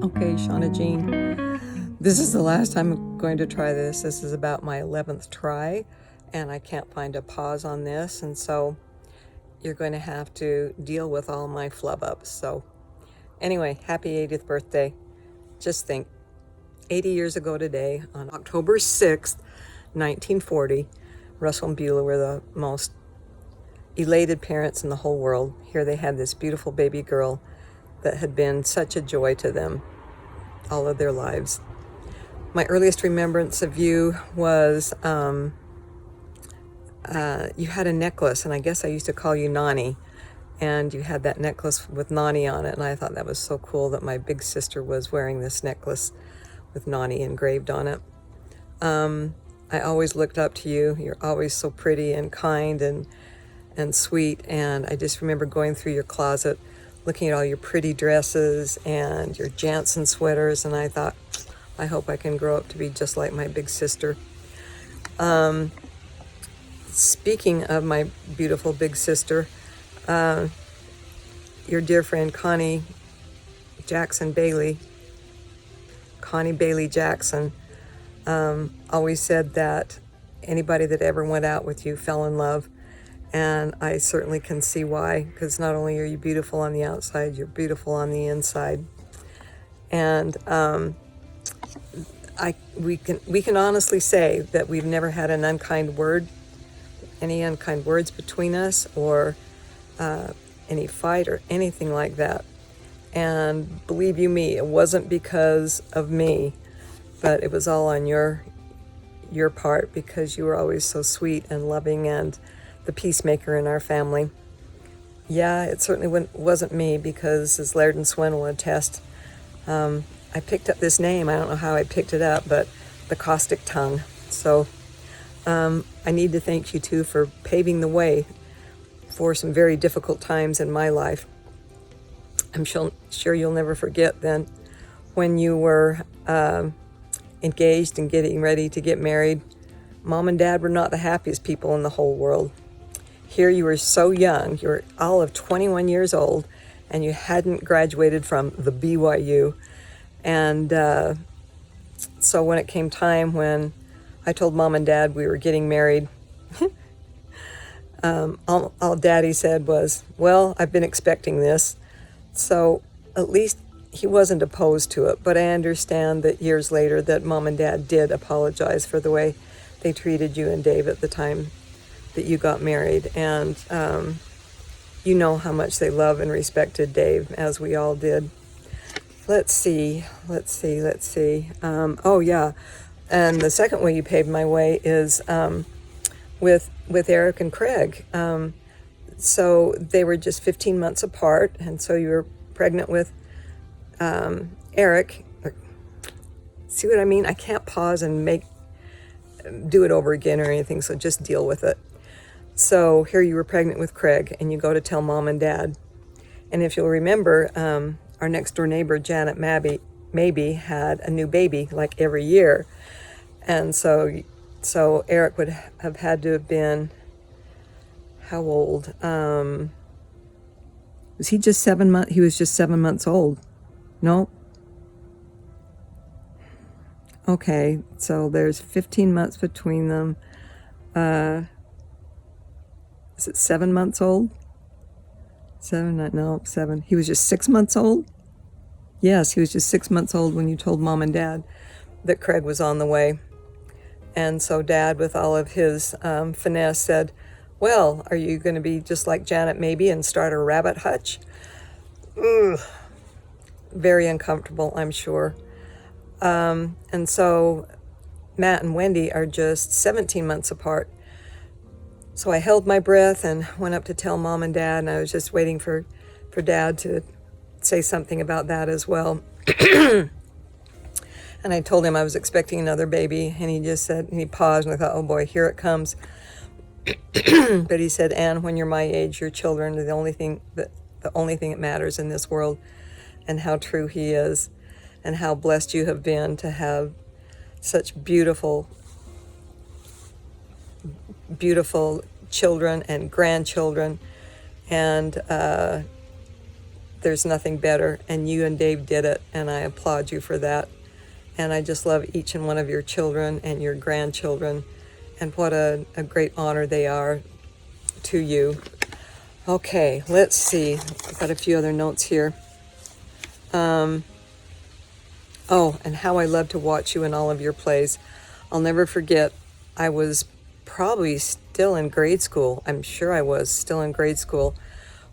Okay, Shauna Jean, this is the last time I'm going to try this. This is about my 11th try, and I can't find a pause on this, and so you're going to have to deal with all my flub ups. So anyway, happy 80th birthday. Just think, 80 years ago today, on October 6th, 1940, Russell and Beulah were the most elated parents in the whole world. Here they had this beautiful baby girl that had been such a joy to them all of their lives. My earliest remembrance of you was you had a necklace, and I guess I used to call you Nani, and you had that necklace with Nani on it, and I thought that was so cool that my big sister was wearing this necklace with Nani engraved on it. I always looked up to you. You're always so pretty and kind and sweet, and I just remember going through your closet looking at all your pretty dresses and your Jansen sweaters, and I thought, I hope I can grow up to be just like my big sister. Speaking of my beautiful big sister, your dear friend Connie Bailey Jackson, always said that anybody that ever went out with you fell in love. And I certainly can see why, because not only are you beautiful on the outside, you're beautiful on the inside. And we can honestly say that we've never had any unkind words between us, or any fight or anything like that. And believe you me, it wasn't because of me, but it was all on your part, because you were always so sweet and loving and the peacemaker in our family. Yeah, it certainly wasn't me, because as Laird and Swen will attest, I picked up this name. I don't know how I picked it up, but the caustic tongue. So I need to thank you too for paving the way for some very difficult times in my life. I'm sure you'll never forget then when you were engaged and getting ready to get married. Mom and Dad were not the happiest people in the whole world. Here you were so young, you were all of 21 years old, and you hadn't graduated from the BYU. And so when it came time when I told Mom and Dad we were getting married, all Daddy said was, well, I've been expecting this. So at least he wasn't opposed to it, but I understand that years later that Mom and Dad did apologize for the way they treated you and Dave at the time that you got married. And you know how much they love and respected Dave, as we all did. Let's see. Oh yeah, and the second way you paved my way is with Eric and Craig. So they were just 15 months apart, and so you were pregnant with Eric. See what I mean? I can't pause and do it over again or anything, so just deal with it. So here you were pregnant with Craig, and you go to tell Mom and Dad. And if you'll remember, our next door neighbor, Janet maybe had a new baby like every year. And so Eric would have had to have been, how old? Was he just 7 months? He was just 7 months old. No? Okay, so there's 15 months between them. Is it 7 months old? 7. He was just 6 months old? Yes, he was just 6 months old when you told Mom and Dad that Craig was on the way. And so Dad, with all of his finesse, said, well, are you going to be just like Janet maybe and start a rabbit hutch? Ugh. Very uncomfortable, I'm sure. And so Matt and Wendy are just 17 months apart. So I held my breath and went up to tell Mom and Dad, and I was just waiting for Dad to say something about that as well. And I told him I was expecting another baby, and he just said, and he paused, and I thought, oh boy, here it comes. But he said, Anne, when you're my age, your children are the only thing that matters in this world. And how true he is, and how blessed you have been to have such beautiful children and grandchildren, and there's nothing better, and you and Dave did it, and I applaud you for that. And I just love each and one of your children and your grandchildren, and what a great honor they are to you. Okay, let's see. I've got a few other notes here. Oh, and how I love to watch you in all of your plays. I'll never forget, I was probably still in grade school. I'm sure I was still in grade school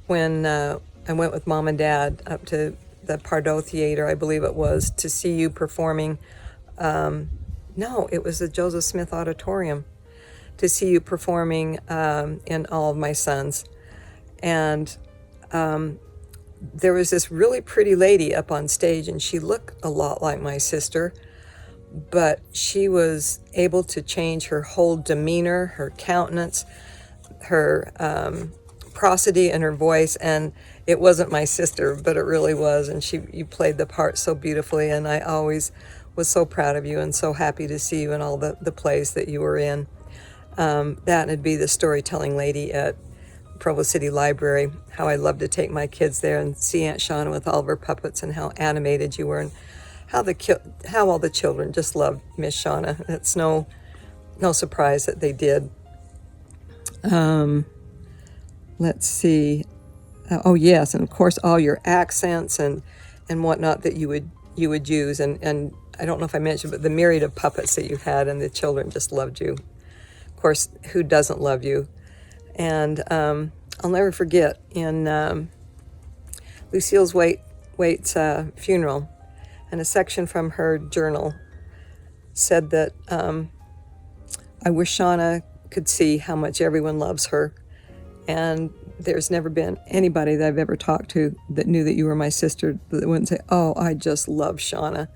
when I went with Mom and Dad up to the Pardo Theater, I believe it was, to see you performing. No, it was the Joseph Smith Auditorium, to see you performing in All of My Sons. And there was this really pretty lady up on stage, and she looked a lot like my sister, but she was able to change her whole demeanor, her countenance, her prosody in her voice, and it wasn't my sister, but it really was. And you played the part so beautifully, and I always was so proud of you and so happy to see you in all the plays that you were in. That would be the storytelling lady at Provo City Library. How I love to take my kids there and see Aunt Shauna with all of her puppets, and how animated you were, and how all the children just loved Miss Shauna. It's no surprise that they did. Let's see. Oh yes, and of course all your accents and whatnot that you would use, and I don't know if I mentioned, but the myriad of puppets that you had, and the children just loved you. Of course, who doesn't love you? And I'll never forget, in Lucille Waite's funeral, and a section from her journal said that I wish Shauna could see how much everyone loves her. And there's never been anybody that I've ever talked to that knew that you were my sister that wouldn't say, oh, I just love Shauna.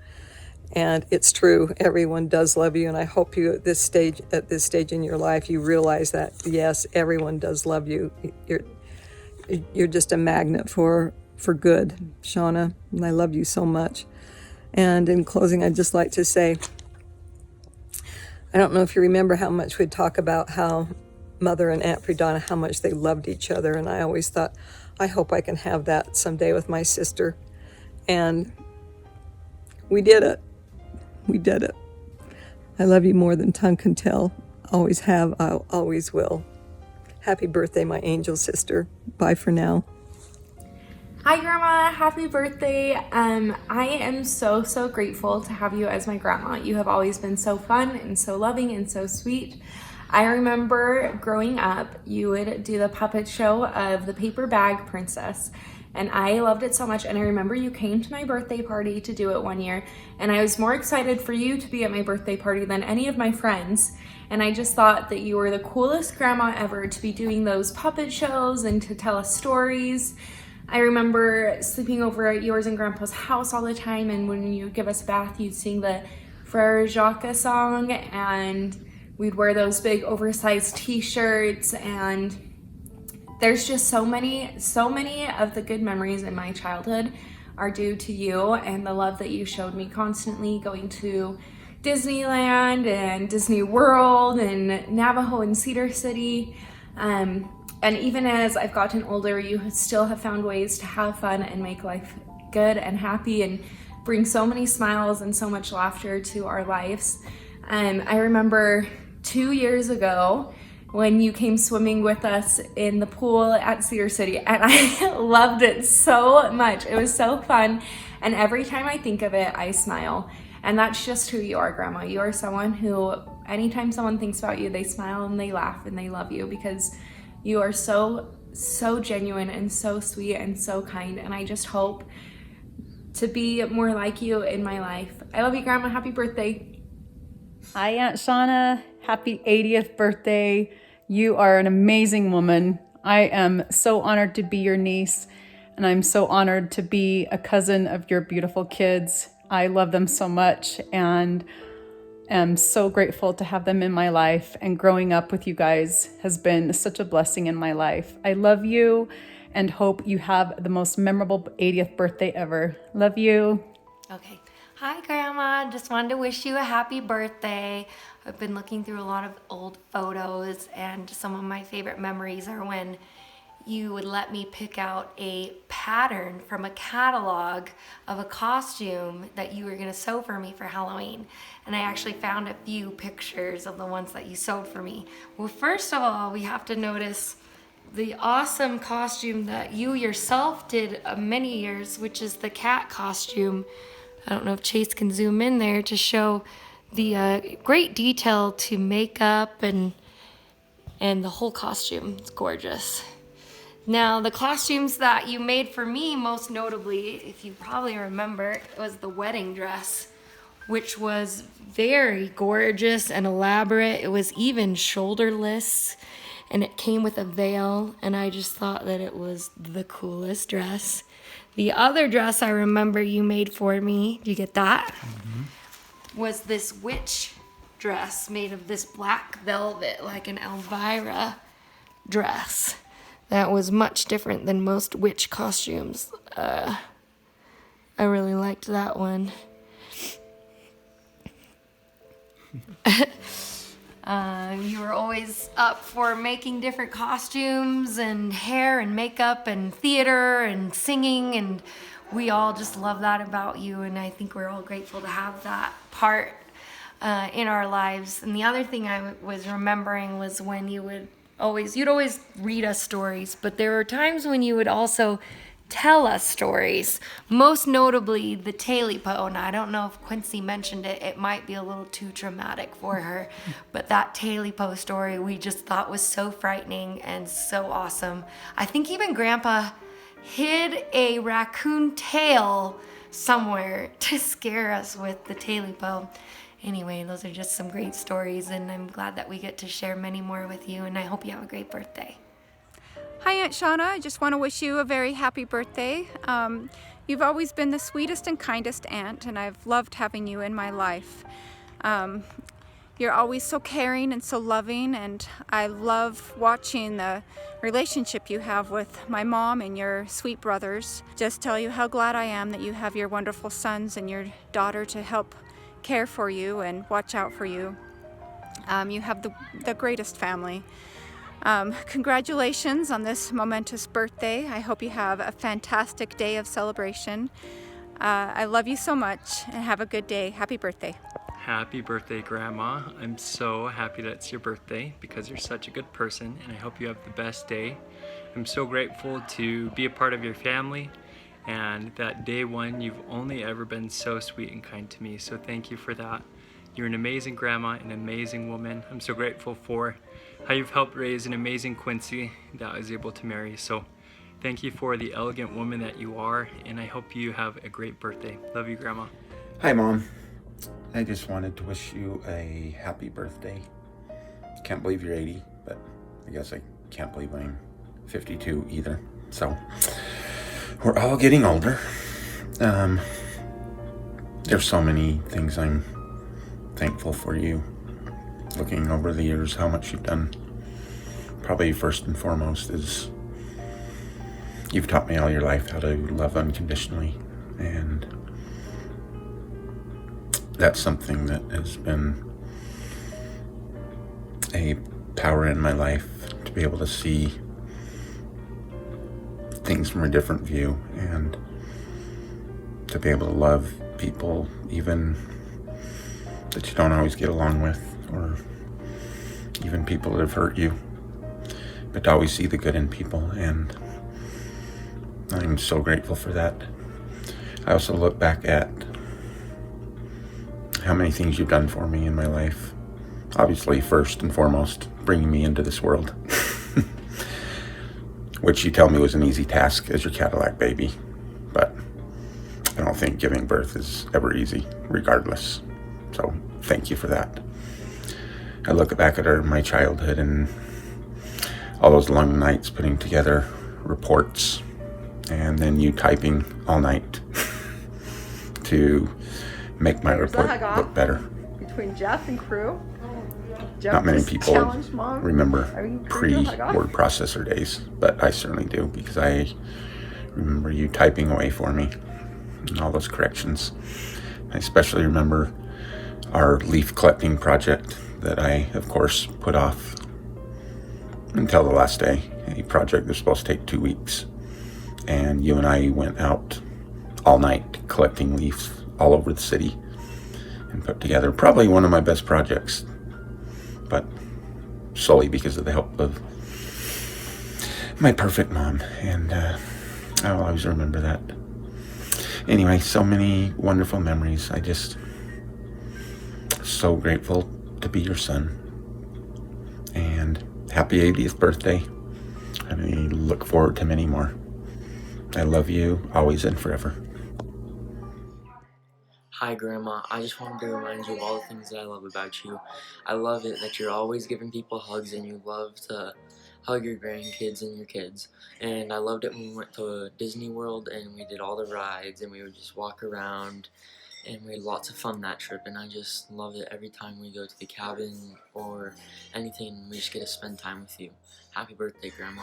And it's true, everyone does love you, and I hope you at this stage in your life you realize that yes, everyone does love you. You're just a magnet for good, Shauna, and I love you so much. And in closing, I'd just like to say, I don't know if you remember how much we'd talk about how Mother and Aunt Predonna, how much they loved each other, and I always thought, I hope I can have that someday with my sister. And we did it. We did it. I love you more than tongue can tell. Always have, I always will. Happy birthday, my angel sister. Bye for now. Hi, Grandma. Happy birthday. I am so grateful to have you as my grandma. You have always been so fun and so loving and so sweet. I remember growing up, you would do the puppet show of the paper bag princess, and I loved it so much. And I remember you came to my birthday party to do it one year, and I was more excited for you to be at my birthday party than any of my friends. And I just thought that you were the coolest grandma ever to be doing those puppet shows and to tell us stories. I remember sleeping over at yours and Grandpa's house all the time, and when you would give us a bath, you'd sing the Frere Jacques song, and we'd wear those big oversized t-shirts. And there's just so many of the good memories in my childhood are due to you and the love that you showed me constantly going to Disneyland and Disney World and Navajo and Cedar City. And even as I've gotten older, you still have found ways to have fun and make life good and happy and bring so many smiles and so much laughter to our lives. I remember 2 years ago when you came swimming with us in the pool at Cedar City, and I loved it so much. It was so fun, and every time I think of it, I smile. And that's just who you are, Grandma. You are someone who, anytime someone thinks about you, they smile and they laugh and they love you, because you are so genuine and so sweet and so kind, and I just hope to be more like you in my life. I love you, Grandma. Happy birthday. Hi, Aunt Shauna. Happy 80th birthday. You are an amazing woman. I am so honored to be your niece, and I'm so honored to be a cousin of your beautiful kids. I love them so much and am so grateful to have them in my life, and growing up with you guys has been such a blessing in my life. I love you and hope you have the most memorable 80th birthday ever. Love you. Okay. Hi, Grandma. Just wanted to wish you a happy birthday. I've been looking through a lot of old photos, and some of my favorite memories are when you would let me pick out a pattern from a catalog of a costume that you were gonna sew for me for Halloween. And I actually found a few pictures of the ones that you sewed for me. Well, first of all, we have to notice the awesome costume that you yourself did many years, which is the cat costume. I don't know if Chase can zoom in there to show the great detail to makeup and the whole costume. It's gorgeous. Now, the costumes that you made for me, most notably, if you probably remember, was the wedding dress, which was very gorgeous and elaborate. It was even shoulderless, and it came with a veil, and I just thought that it was the coolest dress. The other dress I remember you made for me, do you get that? Mm-hmm. Was this witch dress made of this black velvet, like an Elvira dress. That was much different than most witch costumes. I really liked that one. You were always up for making different costumes and hair and makeup and theater and singing, and we all just love that about you, and I think we're all grateful to have that part in our lives. And the other thing I was remembering was when you'd always read us stories, but there were times when you would also tell us stories, most notably the Tailipo. And I don't know if Quincy mentioned it, it might be a little too traumatic for her, but that Tailipo story we just thought was so frightening and so awesome. I think even Grandpa hid a raccoon tail somewhere to scare us with the Tailipo. Anyway, those are just some great stories, and I'm glad that we get to share many more with you, and I hope you have a great birthday. Hi, Aunt Shauna. I just want to wish you a very happy birthday. You've always been the sweetest and kindest aunt, and I've loved having you in my life. You're always so caring and so loving, and I love watching the relationship you have with my mom and your sweet brothers. Just tell you how glad I am that you have your wonderful sons and your daughter to help care for you and watch out for you. You have the greatest family. Congratulations on this momentous birthday. I hope you have a fantastic day of celebration. I love you so much, and have a good day. Happy birthday. Happy birthday, Grandma. I'm so happy that it's your birthday because you're such a good person, and I hope you have the best day. I'm so grateful to be a part of your family, and that day one, you've only ever been so sweet and kind to me, so thank you for that. You're an amazing grandma, an amazing woman. I'm so grateful for how you've helped raise an amazing Quincy that I was able to marry. So thank you for the elegant woman that you are, and I hope you have a great birthday. Love you, Grandma. Hi, Mom. I just wanted to wish you a happy birthday. Can't believe you're 80, but I guess I can't believe I'm 52 either. So we're all getting older. There's so many things I'm thankful for you. Looking over the years, how much you've done. Probably first and foremost is you've taught me all your life how to love unconditionally, and that's something that has been a power in my life, to be able to see things from a different view and to be able to love people even that you don't always get along with, or even people that have hurt you, but to always see the good in people, and I'm so grateful for that. I also look back at how many things you've done for me in my life. Obviously, first and foremost, bringing me into this world, which you tell me was an easy task as your Cadillac baby, but I don't think giving birth is ever easy, regardless. So thank you for that. I look back at my childhood and all those long nights putting together reports, and then you typing all night to make my report look better. Between Jeff and crew. Not many people remember pre-word processor days, but I certainly do, because I remember you typing away for me and all those corrections. I especially remember our leaf collecting project that I, of course, put off until the last day. A project that's supposed to take 2 weeks. and you and I went out all night collecting leaves all over the city and put together probably one of my best projects, but solely because of the help of my perfect mom, and I'll always remember that. Anyway, so many wonderful memories. I just so grateful to be your son, and happy 80th birthday. I look forward to many more. I love you always and forever. Hi Grandma, I just wanted to remind you of all the things that I love about you. I love it that you're always giving people hugs and you love to hug your grandkids and your kids. And I loved it when we went to Disney World and we did all the rides and we would just walk around and we had lots of fun that trip, and I just love it every time we go to the cabin or anything. We just get to spend time with you. Happy birthday, Grandma.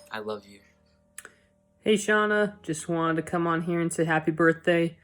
I love you. Hey Shauna, just wanted to come on here and say happy birthday.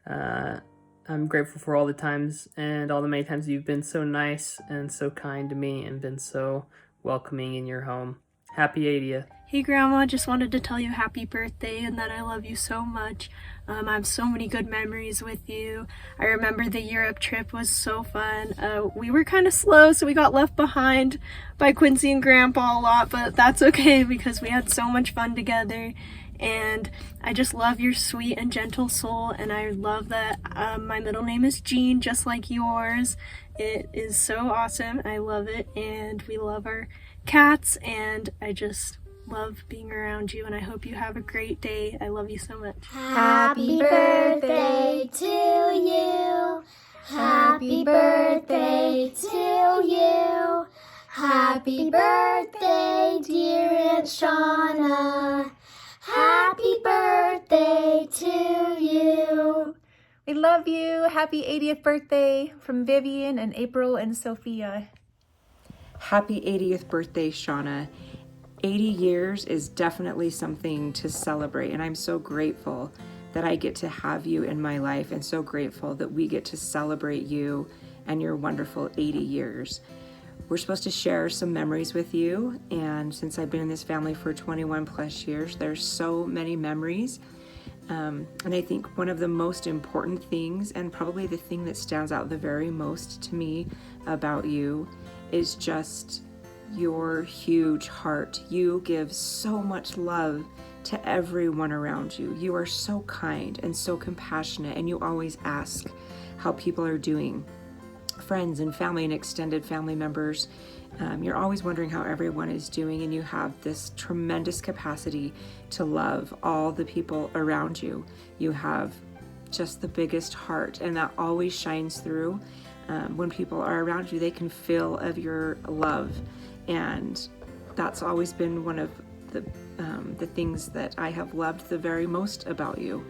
I'm grateful for all the times and all the many times you've been so nice and so kind to me and been so welcoming in your home. Happy 80th. Hey Grandma, just wanted to tell you happy birthday and that I love you so much. I have so many good memories with you. I remember the Europe trip was so fun. We were kind of slow, so we got left behind by Quincy and Grandpa a lot, but that's okay because we had so much fun together. And I just love your sweet and gentle soul, and I love that my middle name is Jean, just like yours. It is so awesome. I love it, and we love our cats, and I just love being around you, and I hope you have a great day. I love you so much. Happy birthday to you. Happy birthday to you. Happy birthday, dear Aunt Shauna. Happy birthday to you. We love you. Happy 80th birthday from Vivian and April and Sophia. Happy 80th birthday, Shauna. 80 years is definitely something to celebrate, and I'm so grateful that I get to have you in my life, and so grateful that we get to celebrate you and your wonderful 80 years. We're supposed to share some memories with you, and since I've been in this family for 21 plus years, there's so many memories. And I think one of the most important things, and probably the thing that stands out the very most to me about you, is just your huge heart. You give so much love to everyone around you. You are so kind and so compassionate, and you always ask how people are doing. Friends and family and extended family members, you're always wondering how everyone is doing, and you have this tremendous capacity to love all the people around you. You have just the biggest heart, and that always shines through. When people are around you, they can feel of your love, and that's always been one of the things that I have loved the very most about you.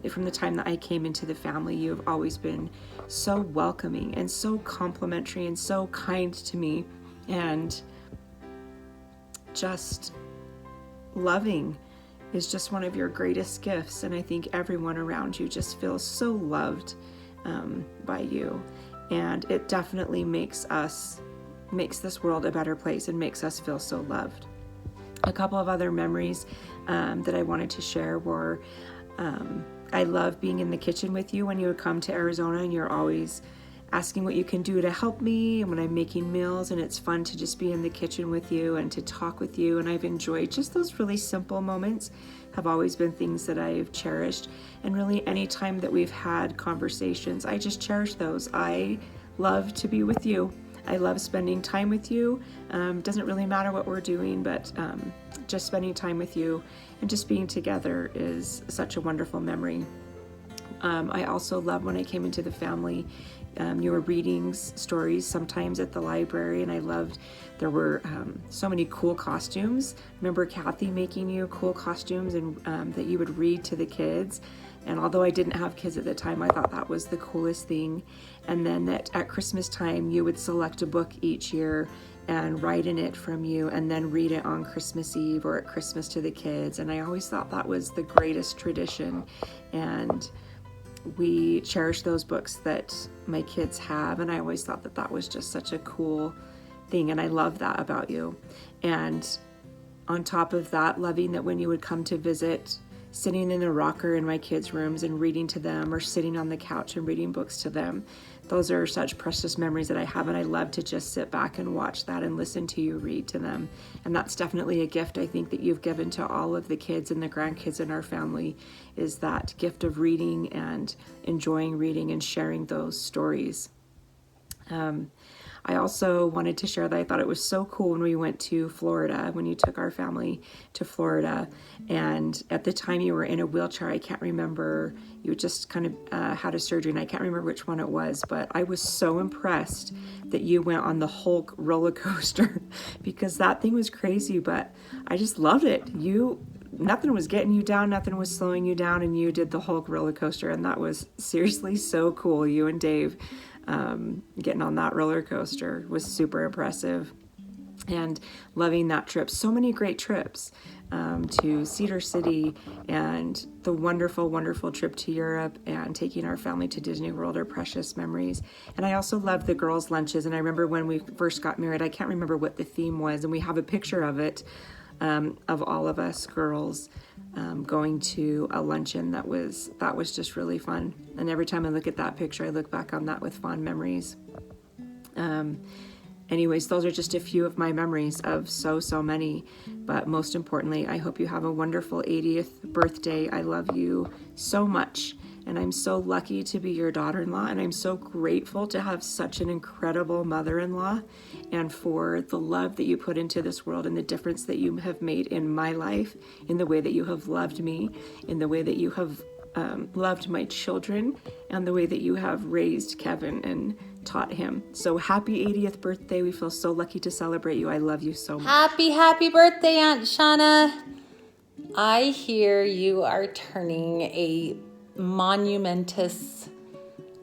From the time that I came into the family, you have always been so welcoming and so complimentary and so kind to me, and just loving is just one of your greatest gifts. And I think everyone around you just feels so loved by you, and it definitely makes this world a better place and makes us feel so loved. A couple of other memories that I wanted to share were I love being in the kitchen with you when you would come to Arizona, and you're always asking what you can do to help me and when I'm making meals, and it's fun to just be in the kitchen with you and to talk with you. And I've enjoyed just those really simple moments have always been things that I've cherished. And really any time that we've had conversations, I just cherish those. I love to be with you. I love spending time with you. Doesn't really matter what we're doing, but just spending time with you and just being together is such a wonderful memory. I also love when I came into the family, you were reading stories sometimes at the library, and I loved, there were so many cool costumes. Remember Kathy making you cool costumes and that you would read to the kids. And although I didn't have kids at the time, I thought that was the coolest thing. And then that at Christmas time, you would select a book each year and write in it from you and then read it on Christmas Eve or at Christmas to the kids. And I always thought that was the greatest tradition. And we cherish those books that my kids have. And I always thought that that was just such a cool thing. And I love that about you. And on top of that, loving that when you would come to visit, sitting in a rocker in my kids' rooms and reading to them, or sitting on the couch and reading books to them. Those are such precious memories that I have, and I love to just sit back and watch that and listen to you read to them. And that's definitely a gift I think that you've given to all of the kids and the grandkids in our family, is that gift of reading and enjoying reading and sharing those stories. I also wanted to share that I thought it was so cool when we went to Florida, when you took our family to Florida. And at the time you were in a wheelchair. I can't remember, you just kind of had a surgery, and I can't remember which one it was, but I was so impressed that you went on the Hulk roller coaster because that thing was crazy, but I just loved it. Nothing was getting you down, nothing was slowing you down, and you did the Hulk roller coaster, and that was seriously so cool. You and Dave getting on that roller coaster was super impressive, and loving that trip. So many great trips to Cedar City, and the wonderful, wonderful trip to Europe, and taking our family to Disney World are precious memories. And I also loved the girls' lunches, and I remember when we first got married, I can't remember what the theme was, and we have a picture of it, of all of us girls going to a luncheon that was just really fun. And every time I look at that picture, I look back on that with fond memories. Anyways, those are just a few of my memories of so many. But most importantly, I hope you have a wonderful 80th birthday. I love you so much. And I'm so lucky to be your daughter-in-law, and I'm so grateful to have such an incredible mother-in-law, and for the love that you put into this world and the difference that you have made in my life, in the way that you have loved me, in the way that you have loved my children, and the way that you have raised Kevin and taught him. So happy 80th birthday. We feel so lucky to celebrate you. I love you so much. Happy birthday, Aunt Shauna. I hear you are turning a monumentous,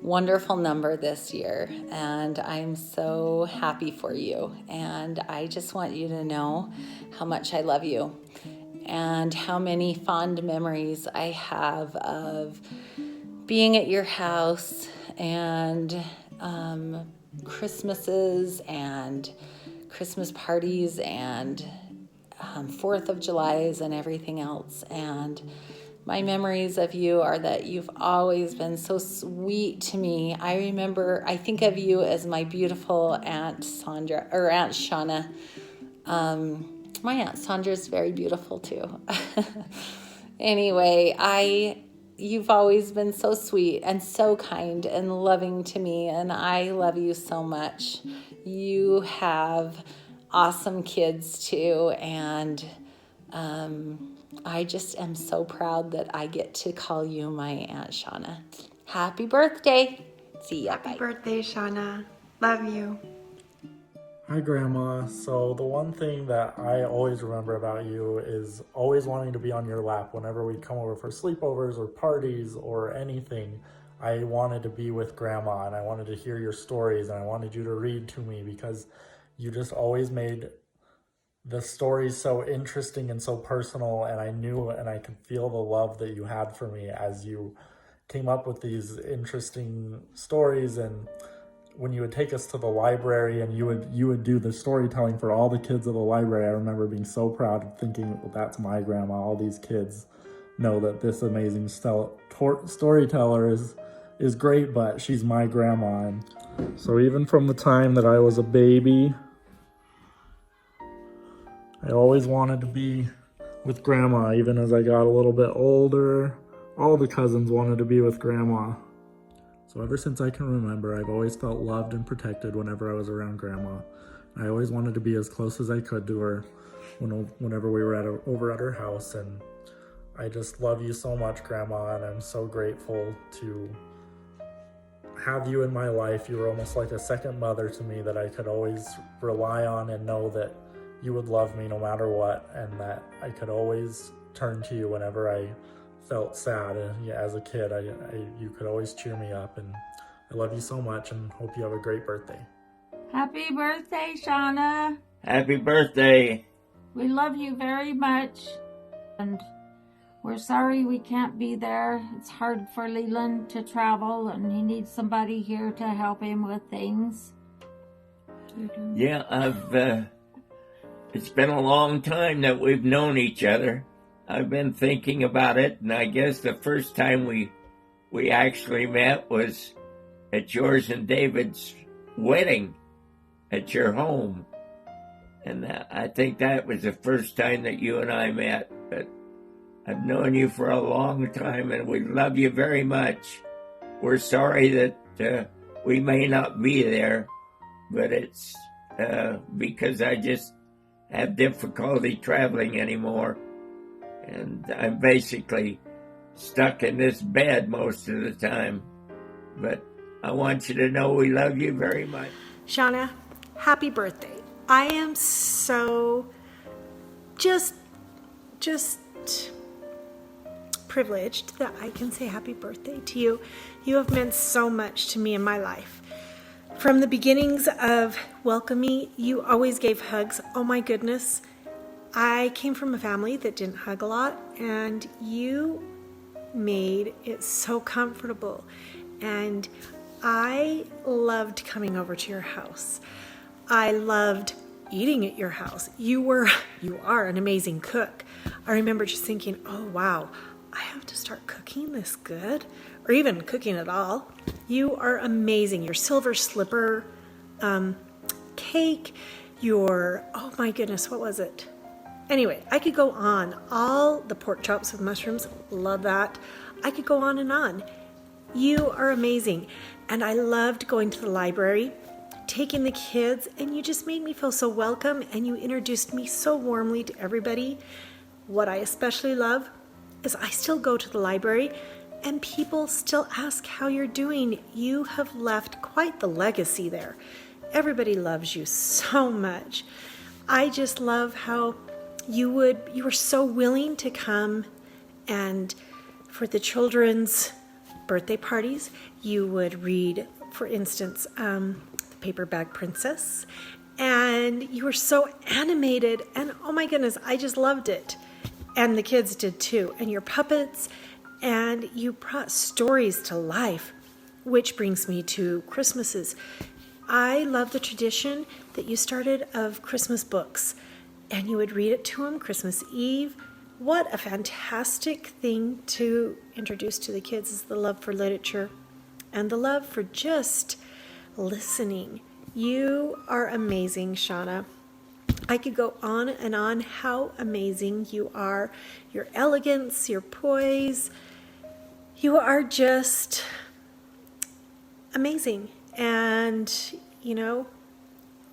wonderful number this year, and I'm so happy for you. And I just want you to know how much I love you and how many fond memories I have of being at your house, and Christmases and Christmas parties and 4th of Julys and everything else. And my memories of you are that you've always been so sweet to me. I think of you as my beautiful Aunt Sandra, or Aunt Shauna. My Aunt Sandra is very beautiful too. Anyway, you've always been so sweet and so kind and loving to me, and I love you so much. You have awesome kids too, and I just am so proud that I get to call you my Aunt Shauna. Happy birthday. See ya. Happy birthday, Shauna. Love you. Hi, Grandma. So the one thing that I always remember about you is always wanting to be on your lap whenever we come over for sleepovers or parties or anything. I wanted to be with Grandma, and I wanted to hear your stories, and I wanted you to read to me because you just always made the stories so interesting and so personal, and I knew and I could feel the love that you had for me as you came up with these interesting stories. And when you would take us to the library and you would do the storytelling for all the kids of the library, I remember being so proud of thinking, well, that's my grandma. All these kids know that this amazing storyteller is great, but she's my grandma. And so even from the time that I was a baby, I always wanted to be with Grandma. Even as I got a little bit older, all the cousins wanted to be with Grandma. So ever since I can remember, I've always felt loved and protected whenever I was around Grandma. I always wanted to be as close as I could to her whenever we were over at her house. And I just love you so much, Grandma, and I'm so grateful to have you in my life. You were almost like a second mother to me that I could always rely on and know that you would love me no matter what, and that I could always turn to you whenever I felt sad. And as a kid, you could always cheer me up, and I love you so much and hope you have a great birthday. Happy birthday, Shauna. Happy birthday. We love you very much, and we're sorry we can't be there. It's hard for Leland to travel, and he needs somebody here to help him with things. Yeah, It's been a long time that we've known each other. I've been thinking about it, and I guess the first time we actually met was at yours and David's wedding at your home. And I think that was the first time that you and I met. But I've known you for a long time, and we love you very much. We're sorry that we may not be there, but it's because I just have difficulty traveling anymore. And I'm basically stuck in this bed most of the time. But I want you to know we love you very much. Shauna, happy birthday. I am so just privileged that I can say happy birthday to you. You have meant so much to me in my life. From the beginnings of Welcome Me, you always gave hugs. Oh my goodness. I came from a family that didn't hug a lot, and you made it so comfortable. And I loved coming over to your house. I loved eating at your house. You are an amazing cook. I remember just thinking, oh wow, I have to start cooking this good, or even cooking at all. You are amazing. Your silver slipper cake, oh my goodness, what was it? Anyway, I could go on. All the pork chops with mushrooms, love that. I could go on and on. You are amazing. And I loved going to the library, taking the kids, and you just made me feel so welcome, and you introduced me so warmly to everybody. What I especially love is I still go to the library and people still ask how you're doing. You have left quite the legacy there. Everybody loves you so much. I just love how you were so willing to come, and for the children's birthday parties, you would read, for instance, The Paperback Princess, and you were so animated, and oh my goodness, I just loved it. And the kids did too, and your puppets, and you brought stories to life, which brings me to Christmases. I love the tradition that you started of Christmas books, and you would read it to them Christmas Eve. What a fantastic thing to introduce to the kids is the love for literature and the love for just listening. You are amazing, Shauna. I could go on and on how amazing you are. Your elegance, your poise. You are just amazing. And,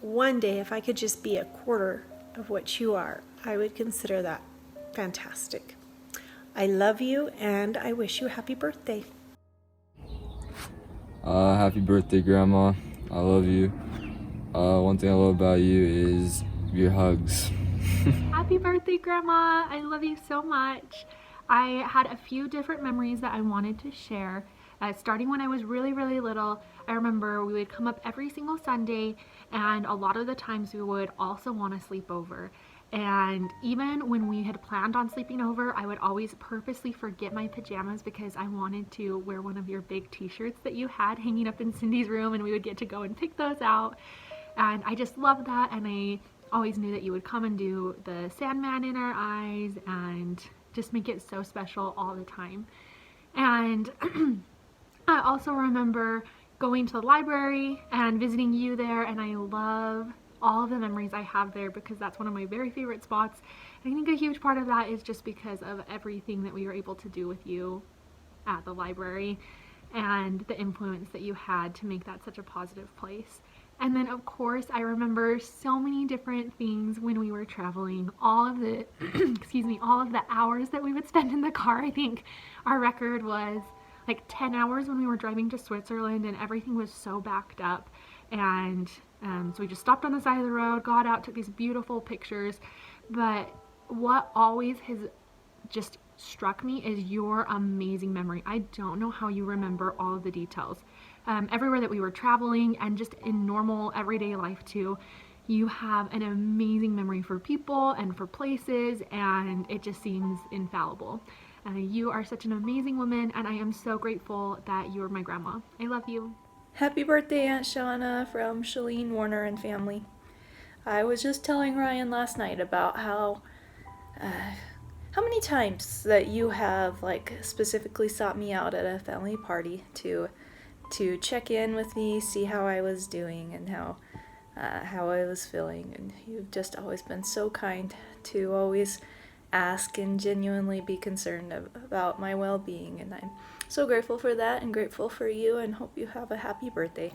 one day if I could just be a quarter of what you are, I would consider that fantastic. I love you, and I wish you a happy birthday. Happy birthday, Grandma. I love you. One thing I love about you is your hugs. Happy birthday, Grandma. I love you so much. I had a few different memories that I wanted to share. Starting when I was really, really little, I remember we would come up every single Sunday, and a lot of the times we would also want to sleep over. And even when we had planned on sleeping over, I would always purposely forget my pajamas because I wanted to wear one of your big t-shirts that you had hanging up in Cindy's room, and we would get to go and pick those out. And I just loved that, and I always knew that you would come and do the Sandman in our eyes and just make it so special all the time. And I also remember going to the library and visiting you there, and I love all of the memories I have there because that's one of my very favorite spots. And I think a huge part of that is just because of everything that we were able to do with you at the library and the influence that you had to make that such a positive place. And then of course I remember so many different things when we were traveling, all of the all of the hours that we would spend in the car. I think our record was like 10 hours when we were driving to Switzerland, and everything was so backed up. And so we just stopped on the side of the road, got out, took these beautiful pictures. But what always has just struck me is your amazing memory. I don't know how you remember all of the details. Everywhere that we were traveling, and just in normal everyday life too, you have an amazing memory for people and for places, and it just seems infallible. You are such an amazing woman, and I am so grateful that you are my grandma. I love you. Happy birthday, Aunt Shauna, from Shalene Warner and family. I was just telling Ryan last night about how many times that you have like specifically sought me out at a family party to check in with me, see how I was doing and how I was feeling, and you've just always been so kind to always ask and genuinely be concerned about my well-being, and I'm so grateful for that and grateful for you and hope you have a happy birthday.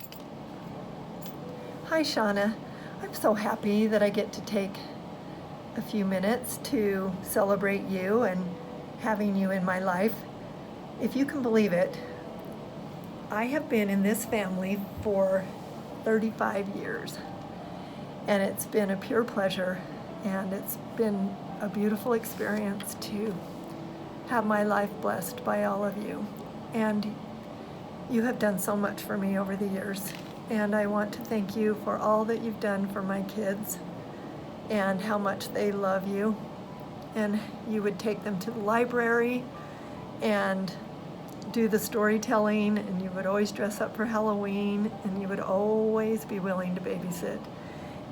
Hi, Shauna. I'm so happy that I get to take a few minutes to celebrate you and having you in my life. If you can believe it, I have been in this family for 35 years, and it's been a pure pleasure, and it's been a beautiful experience to have my life blessed by all of you. And you have done so much for me over the years, and I want to thank you for all that you've done for my kids and how much they love you. And you would take them to the library and do the storytelling, and you would always dress up for Halloween, and you would always be willing to babysit.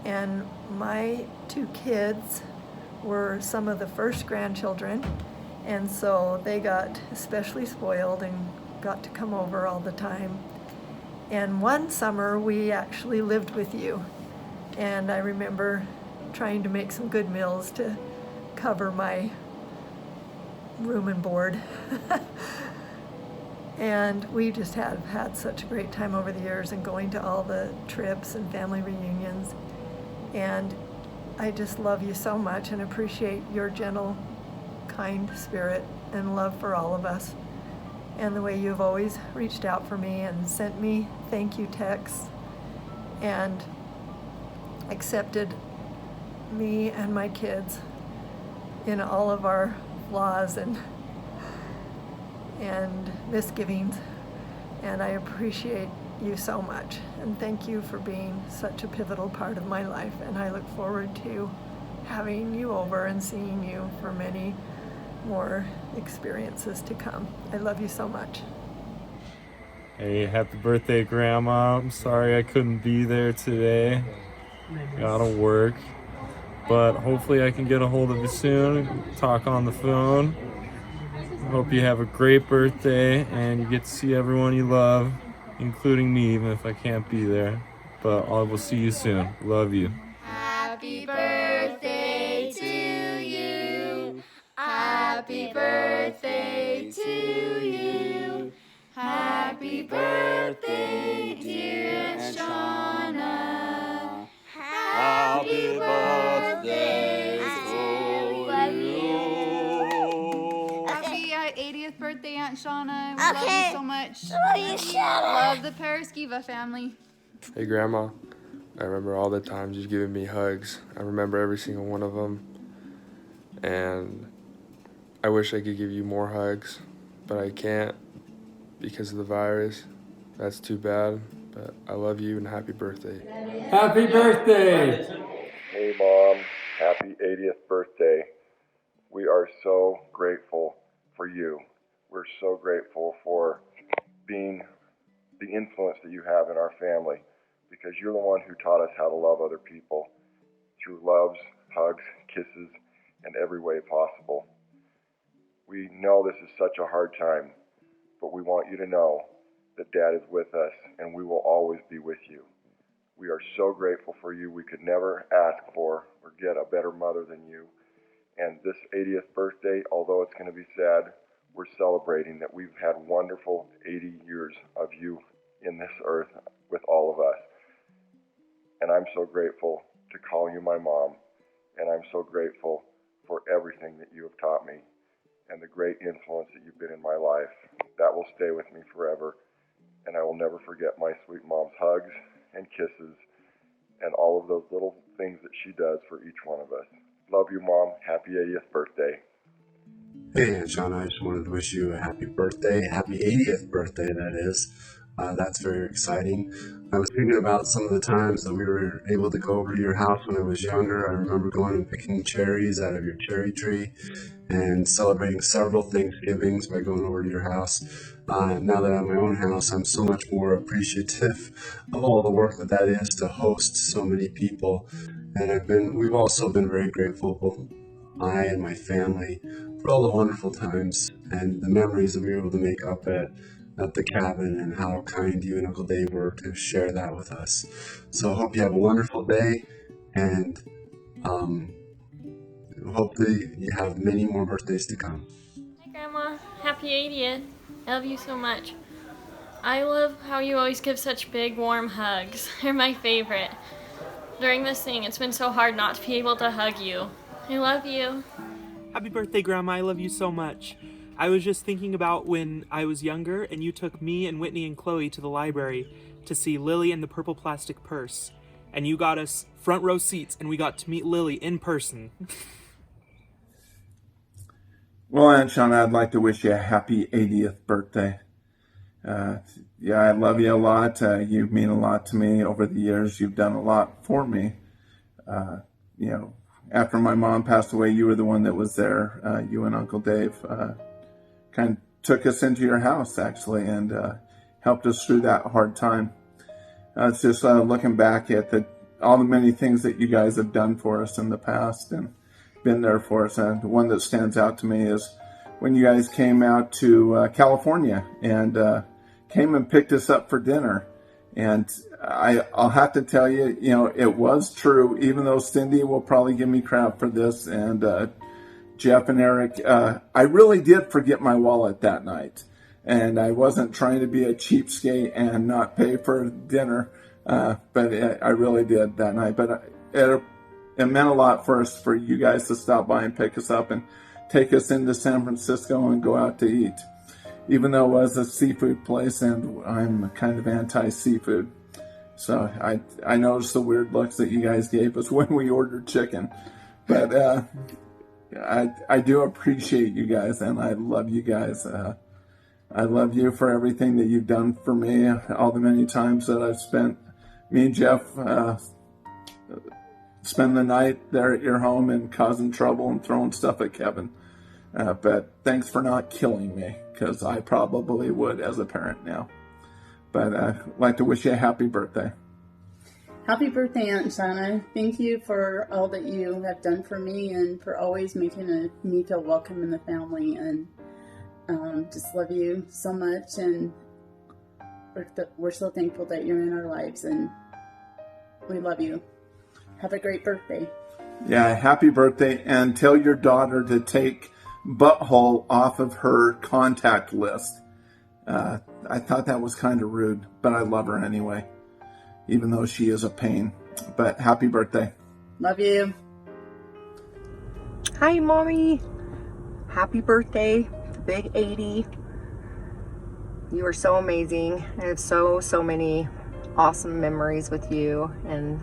And my 2 kids were some of the first grandchildren, and so they got especially spoiled and got to come over all the time. And one summer we actually lived with you, and I remember trying to make some good meals to cover my room and board. And we just have had such a great time over the years, and going to all the trips and family reunions. And I just love you so much and appreciate your gentle, kind spirit and love for all of us, and the way you've always reached out for me and sent me thank you texts and accepted me and my kids in all of our flaws and misgivings. And I appreciate you so much, and thank you for being such a pivotal part of my life, and I look forward to having you over and seeing you for many more experiences to come. I love you so much. Hey, happy birthday, Grandma. I'm sorry I couldn't be there today. Gotta work. But hopefully I can get a hold of you soon, talk on the phone. Hope you have a great birthday and you get to see everyone you love, including me, even if I can't be there. But I will see you soon. Love you. Happy birthday to you. Happy birthday to you. Happy birthday, dear Shauna. Happy birthday to you. Happy 80th birthday, Aunt Shauna. We love you so much. Love you, Shauna. Love the Paraskiva family. Hey Grandma, I remember all the times you've given me hugs. I remember every single one of them, and I wish I could give you more hugs, but I can't because of the virus. That's too bad, but I love you and happy birthday. Happy birthday! Hey Mom, happy 80th birthday. We are so grateful for you. We're so grateful for being the influence that you have in our family, because you're the one who taught us how to love other people through loves, hugs, kisses, and every way possible. We know this is such a hard time, but we want you to know that Dad is with us and we will always be with you. We are so grateful for you. We could never ask for or get a better mother than you. And this 80th birthday, although it's going to be sad, we're celebrating that we've had wonderful 80 years of you in this earth with all of us. And I'm so grateful to call you my mom, and I'm so grateful for everything that you have taught me and the great influence that you've been in my life. That will stay with me forever, and I will never forget my sweet mom's hugs and kisses and all of those little things that she does for each one of us. Love you, Mom. Happy 80th birthday. Hey, Aunt Shauna, I just wanted to wish you a happy birthday, happy 80th birthday, that is. That's very exciting. I was thinking about some of the times that we were able to go over to your house when I was younger. I remember going and picking cherries out of your cherry tree and celebrating several Thanksgivings by going over to your house. Now that I have my own house, I'm so much more appreciative of all the work that is to host so many people And we've also been very grateful, both I and my family, for all the wonderful times and the memories that we were able to make up at the cabin, and how kind you and Uncle Dave were to share that with us. So I hope you have a wonderful day, and hopefully you have many more birthdays to come. Hi Grandma, happy 80th. I love you so much. I love how you always give such big warm hugs. They're my favorite. During this thing, it's been so hard not to be able to hug you. I love you. Happy birthday, Grandma. I love you so much. I was just thinking about when I was younger and you took me and Whitney and Chloe to the library to see Lily and the Purple Plastic Purse. And you got us front row seats and we got to meet Lily in person. Well, Aunt Shauna, I'd like to wish you a happy 80th birthday. Yeah, I love you a lot. You mean a lot to me over the years. You've done a lot for me. You know, after my mom passed away, you were the one that was there. You and Uncle Dave kind of took us into your house, actually, and helped us through that hard time. It's just looking back at all the many things that you guys have done for us in the past and been there for us. And the one that stands out to me is when you guys came out to California and came and picked us up for dinner. And I'll have to tell you, you know, it was true, even though Cindy will probably give me crap for this, and Jeff and Eric, I really did forget my wallet that night. And I wasn't trying to be a cheapskate and not pay for dinner, but I really did that night. But it meant a lot for us, for you guys to stop by and pick us up and take us into San Francisco and go out to eat. Even though it was a seafood place, and I'm kind of anti-seafood. So I noticed the weird looks that you guys gave us when we ordered chicken. But I do appreciate you guys, and I love you guys. I love you for everything that you've done for me, all the many times that I've spent, me and Jeff spend the night there at your home and causing trouble and throwing stuff at Kevin. But thanks for not killing me, because I probably would as a parent now. But I'd like to wish you a happy birthday. Happy birthday, Aunt Shauna. Thank you for all that you have done for me and for always making me feel welcome in the family. And just love you so much. And we're so thankful that you're in our lives, and we love you. Have a great birthday. Yeah, happy birthday. And tell your daughter to take butthole off of her contact list. I thought that was kind of rude, but I love her anyway, even though she is a pain. But happy birthday. Love you. Hi, Mommy. Happy birthday, the big 80. You are so amazing. I have so many awesome memories with you, and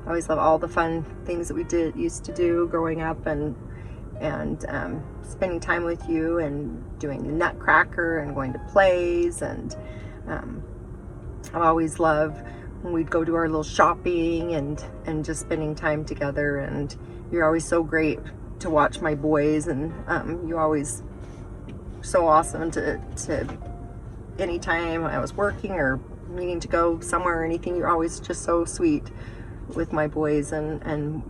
I always love all the fun things that we used to do growing up, and spending time with you and doing the Nutcracker and going to plays. And I always love when we'd go do our little shopping and just spending time together. And you're always so great to watch my boys, and you're always so awesome to anytime I was working or needing to go somewhere or anything. You're always just so sweet with my boys, and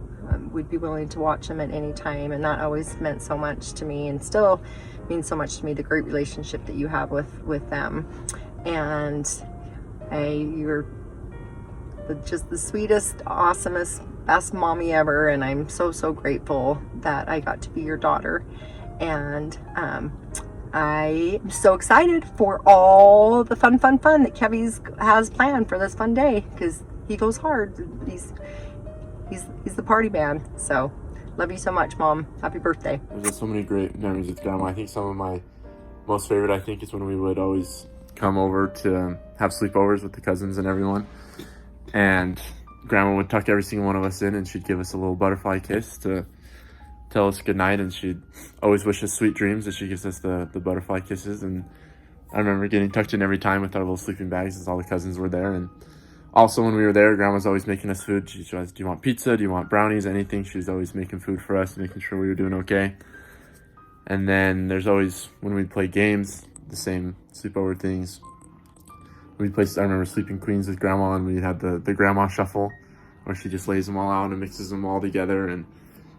we'd be willing to watch them at any time, and that always meant so much to me, and still means so much to me, the great relationship that you have with them. And you're just the sweetest, awesomest, best mommy ever, and I'm so grateful that I got to be your daughter. And I'm so excited for all the fun that Kevy's has planned for this fun day, because he goes hard. He's the party man. So love you so much, Mom. Happy birthday. There's just so many great memories with Grandma. I think some of my most favorite, is when we would always come over to have sleepovers with the cousins and everyone. And Grandma would tuck every single one of us in, and she'd give us a little butterfly kiss to tell us goodnight. And she'd always wish us sweet dreams as she gives us the butterfly kisses. And I remember getting tucked in every time with our little sleeping bags as all the cousins were there. And also, when we were there, Grandma's always making us food. She was, do you want pizza? Do you want brownies? Anything. She was always making food for us, making sure we were doing okay. And then there's always, when we'd play games, the same sleepover things. I remember sleeping queens with Grandma, and we'd have the Grandma shuffle where she just lays them all out and mixes them all together, and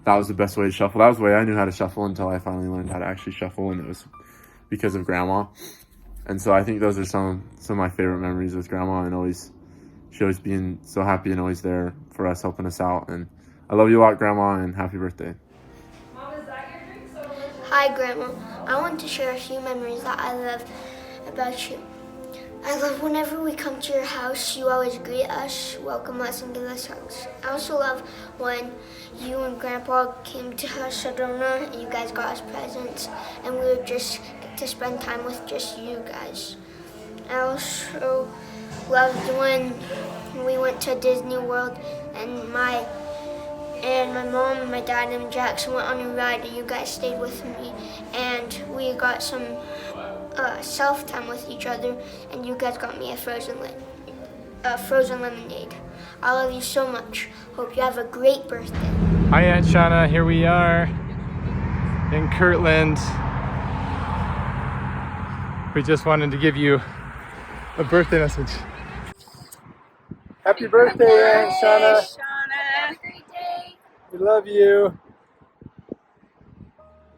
that was the best way to shuffle. That was the way I knew how to shuffle until I finally learned how to actually shuffle, and it was because of Grandma. And so I think those are some of my favorite memories with Grandma, and she always being so happy and always there for us, helping us out. And I love you a lot, Grandma, and happy birthday. Hi, Grandma. I want to share a few memories that I love about you. I love whenever we come to your house, you always greet us, welcome us, and give us hugs. I also love when you and Grandpa came to Sedona and you guys got us presents, and we would just get to spend time with just you guys. I also loved when we went to Disney World and my mom, my dad, and Jackson went on a ride, and you guys stayed with me, and we got some self-time with each other, and you guys got me a frozen lemonade. I love you so much. Hope you have a great birthday. Hi, Aunt Shauna. Here we are in Kirtland. We just wanted to give you a birthday message. Happy birthday, Aunt Shauna. Shauna. We love you.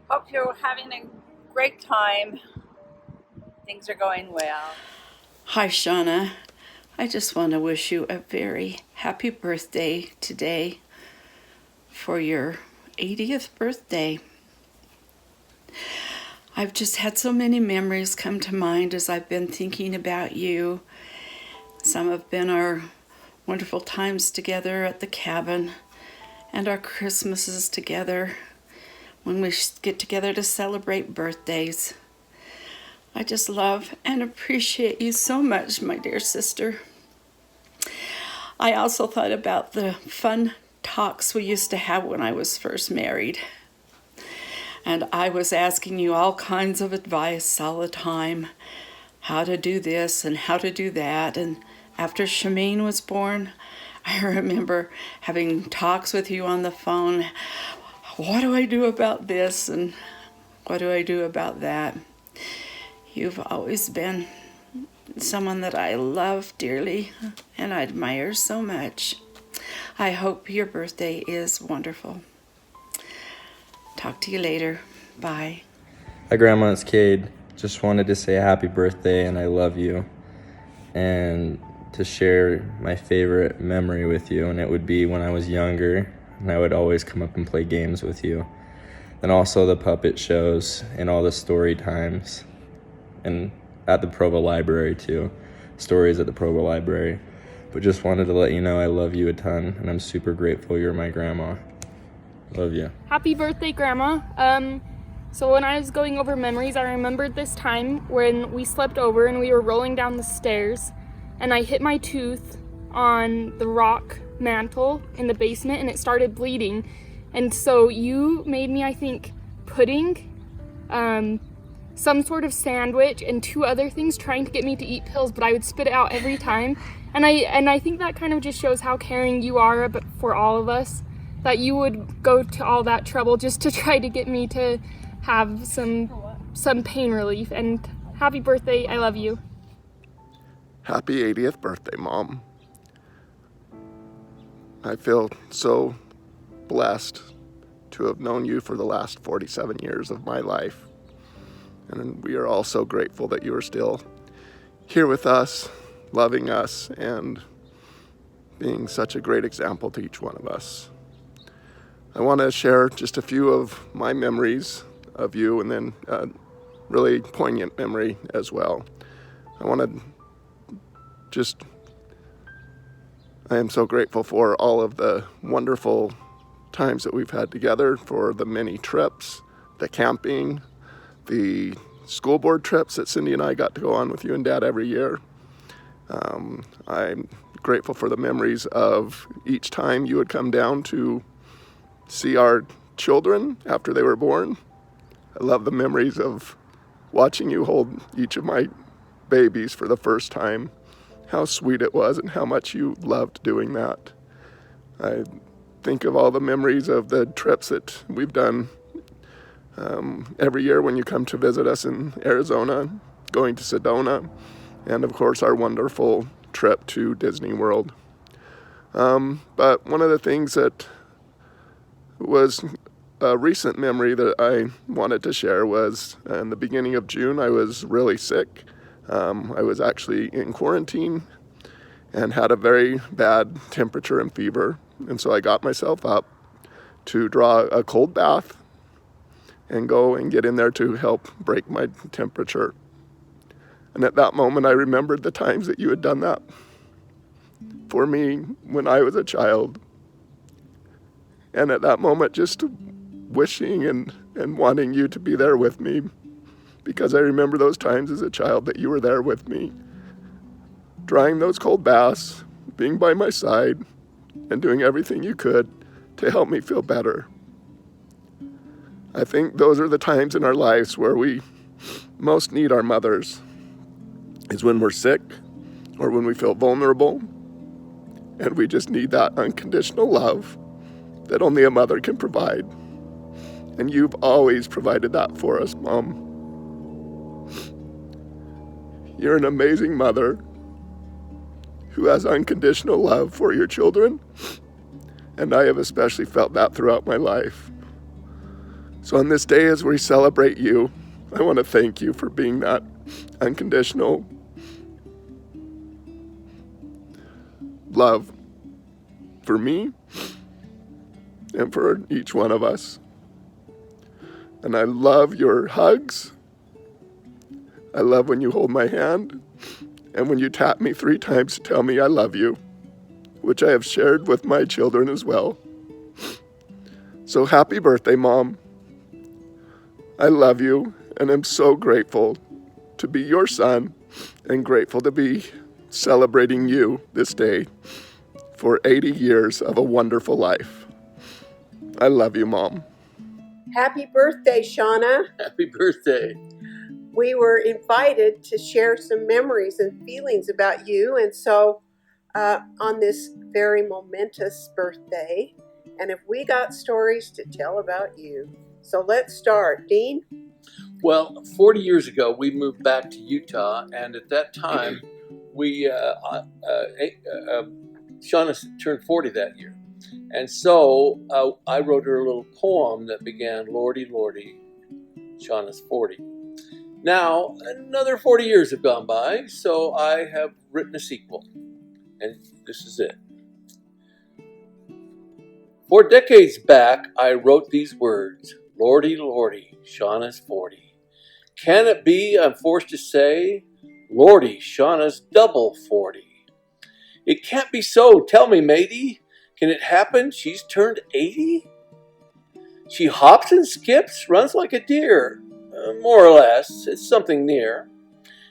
Hope you're having a great time. Things are going well. Hi, Shauna. I just want to wish you a very happy birthday today for your 80th birthday. I've just had so many memories come to mind as I've been thinking about you. Some have been our wonderful times together at the cabin and our Christmases together when we get together to celebrate birthdays. I just love and appreciate you so much, my dear sister. I also thought about the fun talks we used to have when I was first married. And I was asking you all kinds of advice all the time, how to do this and how to do that. And after Shamin was born, I remember having talks with you on the phone. What do I do about this? And what do I do about that? You've always been someone that I love dearly and I admire so much. I hope your birthday is wonderful. Talk to you later. Bye. Hi, Grandma. It's Cade. Just wanted to say happy birthday and I love you. And to share my favorite memory with you, and it would be when I was younger and I would always come up and play games with you. And also the puppet shows and all the story times. And at the Provo Library too, stories at the Provo Library. But just wanted to let you know I love you a ton, and I'm super grateful you're my grandma. Love you. Happy birthday, Grandma. So when I was going over memories, I remembered this time when we slept over and we were rolling down the stairs, and I hit my tooth on the rock mantle in the basement, and it started bleeding. And so you made me, I think, pudding, some sort of sandwich, and 2 other things, trying to get me to eat pills, but I would spit it out every time. And I think that kind of just shows how caring you are for all of us, that you would go to all that trouble just to try to get me to have some pain relief. And happy birthday, I love you. Happy 80th birthday, Mom. I feel so blessed to have known you for the last 47 years of my life. And we are all so grateful that you are still here with us, loving us, and being such a great example to each one of us. I want to share just a few of my memories of you, and then a really poignant memory as well. I am so grateful for all of the wonderful times that we've had together, for the many trips, the camping, the school board trips that Cindy and I got to go on with you and Dad every year. I'm grateful for the memories of each time you would come down to see our children after they were born. I love the memories of watching you hold each of my babies for the first time, how sweet it was and how much you loved doing that. I think of all the memories of the trips that we've done every year when you come to visit us in Arizona, going to Sedona, and of course our wonderful trip to Disney World. But one of the things that was a recent memory that I wanted to share was in the beginning of June, I was really sick. I was actually in quarantine and had a very bad temperature and fever. And so I got myself up to draw a cold bath and go and get in there to help break my temperature. And at that moment, I remembered the times that you had done that for me when I was a child. And at that moment, just wishing and wanting you to be there with me, because I remember those times as a child that you were there with me, drawing those cold baths, being by my side, and doing everything you could to help me feel better. I think those are the times in our lives where we most need our mothers, is when we're sick or when we feel vulnerable, and we just need that unconditional love that only a mother can provide. And you've always provided that for us, Mom. You're an amazing mother who has unconditional love for your children, and I have especially felt that throughout my life. So on this day, as we celebrate you, I want to thank you for being that unconditional love for me and for each one of us. And I love your hugs. I love when you hold my hand and when you tap me 3 times to tell me I love you, which I have shared with my children as well. So happy birthday, Mom. I love you, and I'm so grateful to be your son and grateful to be celebrating you this day for 80 years of a wonderful life. I love you, Mom. Happy birthday, Shauna. Happy birthday. We were invited to share some memories and feelings about you, and so on this very momentous birthday, and if we got stories to tell about you. So let's start. Dean? Well, 40 years ago, we moved back to Utah, and at that time, Shauna turned 40 that year. And so I wrote her a little poem that began, Lordy, Lordy, Shauna's 40. Now, another 40 years have gone by, so I have written a sequel, and this is it. 4 decades back, I wrote these words, Lordy, Lordy, Shauna's 40. Can it be, I'm forced to say, Lordy, Shauna's double 40? It can't be so, tell me, matey. Can it happen she's turned 80? She hops and skips, runs like a deer. More or less, it's something near.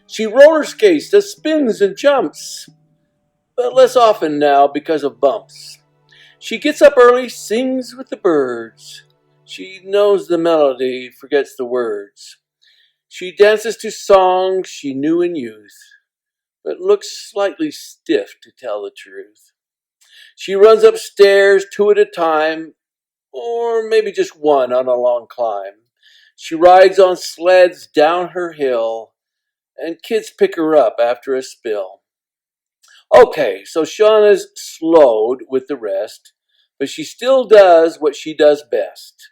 She roller skates, does spins and jumps, but less often now because of bumps. She gets up early, sings with the birds. She knows the melody, forgets the words. She dances to songs she knew in youth, but looks slightly stiff to tell the truth. She runs upstairs 2 at a time, or maybe just 1 on a long climb. She rides on sleds down her hill, and kids pick her up after a spill. Okay, so Shauna's slowed with the rest, but she still does what she does best.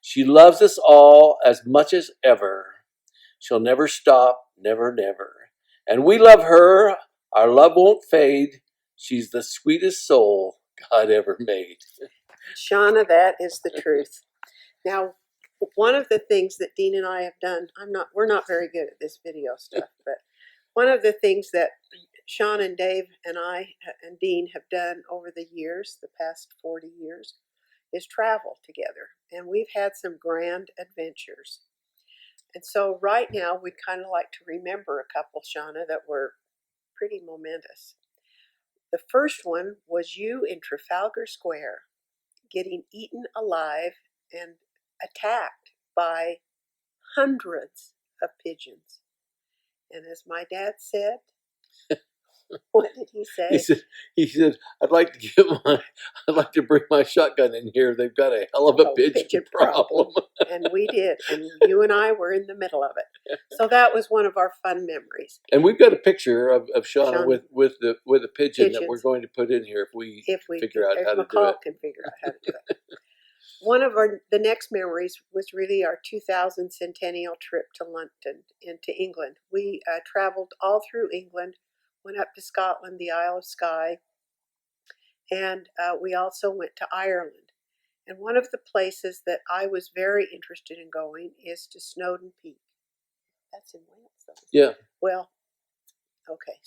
She loves us all as much as ever. She'll never stop, never, never. And we love her. Our love won't fade. She's the sweetest soul God ever made. Shauna, that is the truth. Now, one of the things that Dean and I have done, we're not very good at this video stuff, but one of the things that Sean and Dave and I and Dean have done over the years, the past 40 years, is travel together. And we've had some grand adventures. And so right now, we'd kind of like to remember a couple, Shauna, that were pretty momentous. The first one was you in Trafalgar Square getting eaten alive and attacked by hundreds of pigeons. And as my dad said, What did he say? He said, I'd like to bring my shotgun in here. They've got a hell of a pigeon problem. And we did, and you and I were in the middle of it. So that was one of our fun memories. And we've got a picture of Shauna with a pigeon that we're going to put in here if we figure out how to do it. Can figure out how to do it. One of the next memories was really our 2000 centennial trip to London and to England. We traveled all through England, went up to Scotland, the Isle of Skye, and we also went to Ireland. And one of the places that I was very interested in going is to Snowdon Peak. That's in Wales, though. Yeah. Well, okay,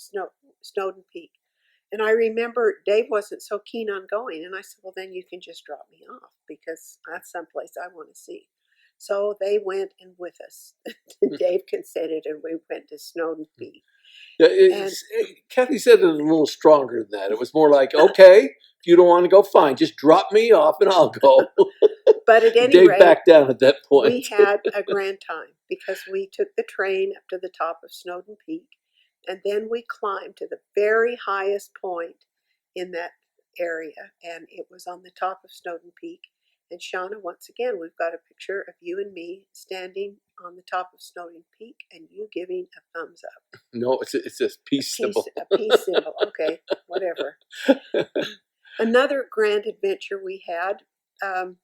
Snowdon Peak. And I remember Dave wasn't so keen on going. And I said, well, then you can just drop me off because that's someplace I want to see. So they went and with us. Dave consented and we went to Snowdon Peak. Yeah, Kathy said it a little stronger than that. It was more like, okay, if you don't want to go, fine. Just drop me off and I'll go. But at any Dave rate, backed down at that point. We had a grand time because we took the train up to the top of Snowdon Peak. And then we climbed to the very highest point in that area. And it was on the top of Snowdon Peak. And Shauna, once again, we've got a picture of you and me standing on the top of Snowdon Peak and you giving a thumbs up. No, it's a peace symbol. A peace symbol. Okay, whatever. Another grand adventure we had, and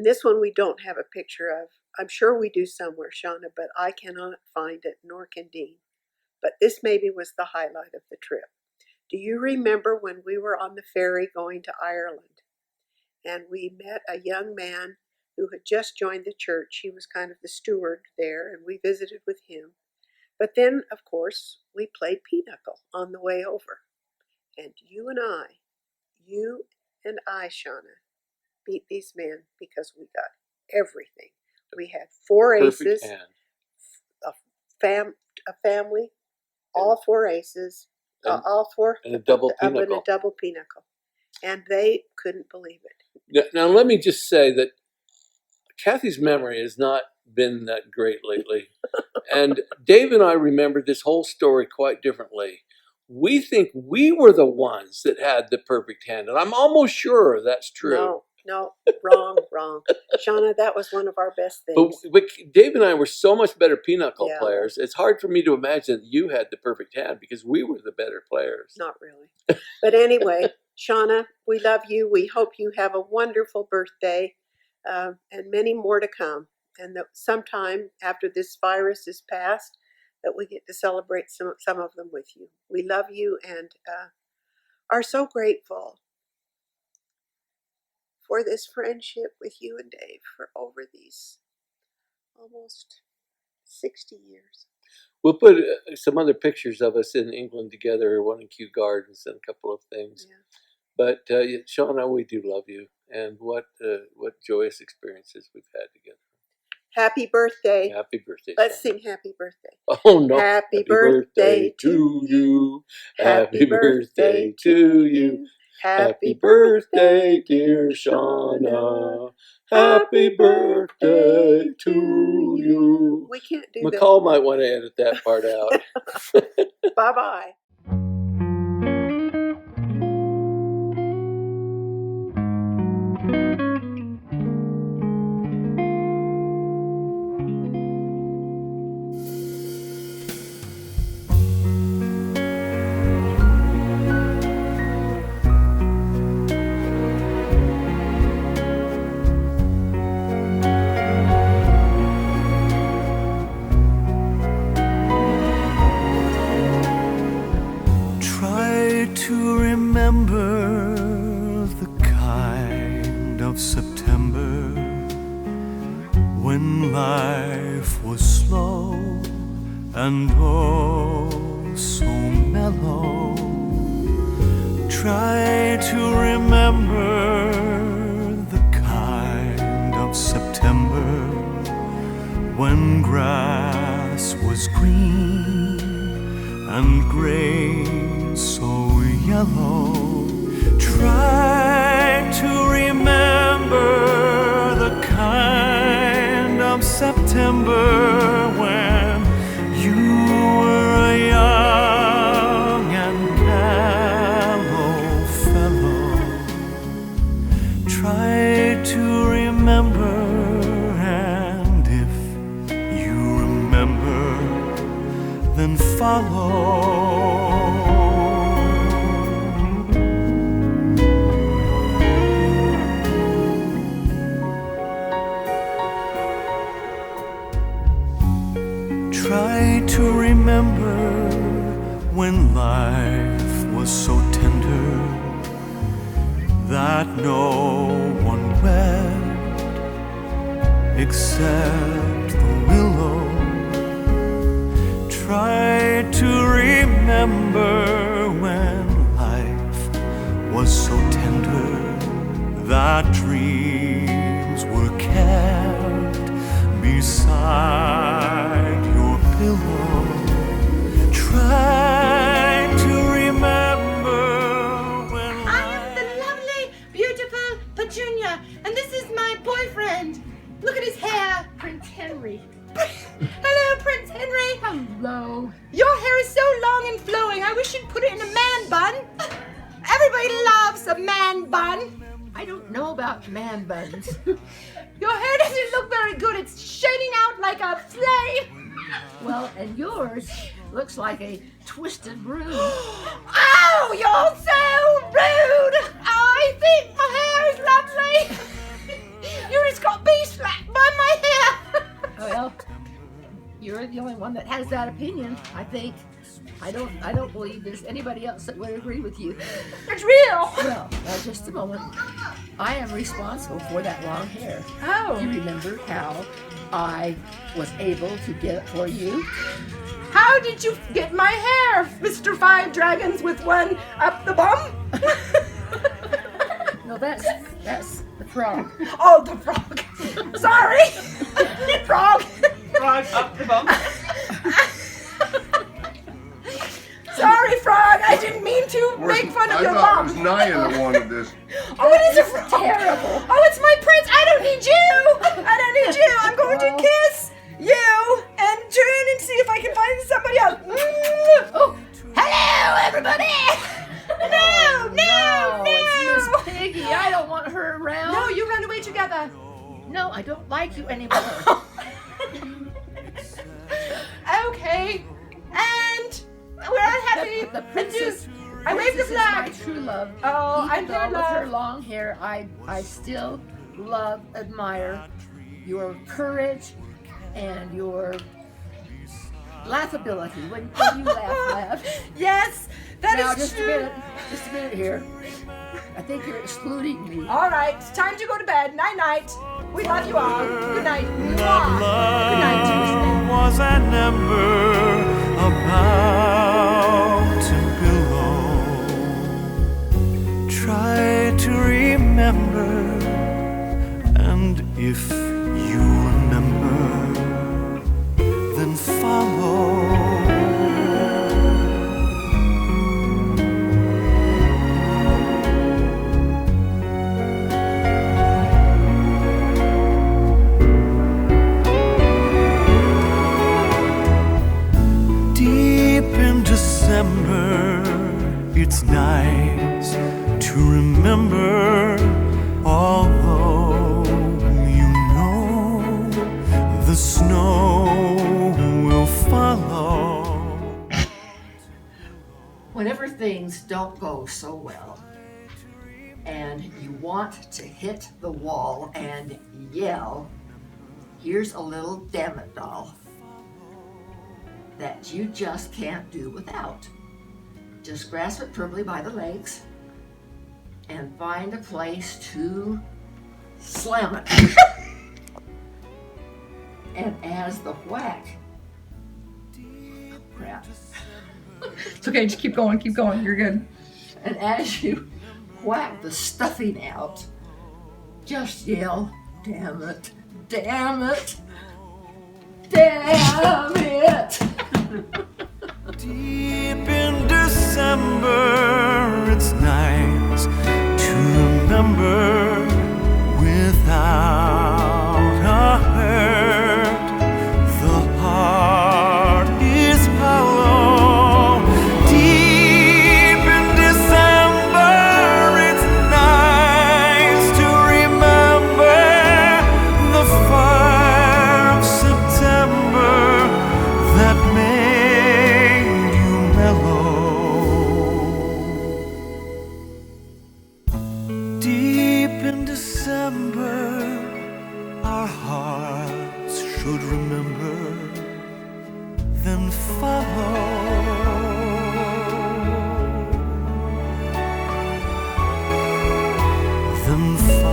this one we don't have a picture of. I'm sure we do somewhere, Shauna, but I cannot find it, nor can Dean. But this maybe was the highlight of the trip. Do you remember when we were on the ferry going to Ireland? And we met a young man who had just joined the church. He was kind of the steward there, and we visited with him. But then, of course, we played pinochle on the way over. And you and I, Shauna, beat these men because we got everything. We had 4 aces, a family, all 4 aces, all 4 and a double pinochle. And a double pinochle. And they couldn't believe it. Now, let me just say that Kathy's memory has not been that great lately. And Dave and I remember this whole story quite differently. We think we were the ones that had the perfect hand. And I'm almost sure that's true. No, wrong. Shauna, that was one of our best things. But Dave and I were so much better pinochle players. It's hard for me to imagine that you had the perfect hand because we were the better players. Not really. But anyway, Shauna, we love you. We hope you have a wonderful birthday and many more to come. And that sometime after this virus is past, that we get to celebrate some of them with you. We love you and are so grateful for this friendship with you and Dave for over these almost 60 years. We'll put some other pictures of us in England together, one in Kew Gardens and a couple of things. Yeah. But Shauna, we do love you, and what joyous experiences we've had together. Happy birthday. Happy birthday. Let's sing happy birthday. Oh, no. Happy birthday to you. Happy birthday to you. Happy birthday, dear Shauna. Happy birthday to you. We can't do that. McCall might want to edit that part out. Bye-bye. To remember the kind of September when life was slow and oh so mellow. Try to remember the kind of September when grass was green and grain so yellow. Try to remember the kind of September when you were a young follow. Try to remember when life was so tender that no one wept except the willow. Try to remember when life was so tender that dreams were kept beside your pillow. Try to remember when I am the lovely, beautiful Petunia, and this is my boyfriend. Look at his hair. Prince Henry. Hello, Prince Henry. Hello. Your hair is so long and flowing. I wish you'd put it in a man bun. Everybody loves a man bun. I don't know about man buns. Your hair doesn't look very good. It's shading out like a flame. Well, and yours looks like a twisted broom. Oh, you're so rude. I think my hair is lovely. You just got bee slapped by my hair. Well, you're the only one that has that opinion, I think. I don't believe there's anybody else that would agree with you. It's real. Well, just a moment. I am responsible for that long hair. Oh. You remember how I was able to get it for you? How did you get my hair, Mr. Five Dragons with one up the bum? No, that's the frog. Oh, the frog. Sorry. Frog. Frog up the bum. Sorry, Frog. I didn't mean to make fun of your I thought mom. it was Naya that wanted this. Oh, it is a frog. Terrible. Oh, it's my prince. I don't need you. I don't need you. I'm going to kiss you and turn and see if I can find somebody else. Oh, hello, everybody. No. It's Miss Piggy. I don't want her around. No, you run away together. No, I don't like you anymore. Okay. And we're unhappy. The princess. I waved the flag. Is my true love. Oh, Even I'm though your with her love. long hair, I still admire your courage and your laughability when you laugh. Yes, that now, is just true. Just a minute here. I think you're excluding me. All right, it's time to go to bed. Night night. We love you all. Good night. That love was an ember about to billow. Try to remember, and if you remember, then follow. December, it's nice to remember, although you know the snow will follow. Whenever things don't go so well, and you want to hit the wall and yell, here's a little damn it doll that you just can't do without. Just grasp it firmly by the legs and find a place to slam it. And as the whack, crap. It's okay, just keep going, you're good. And as you whack the stuffing out, just yell, damn it, damn it, damn it. Deep in December, it's nice to remember without a hurt. The heart is hollow. Deep in December, it's nice to remember the fire of September then follow. Then follow.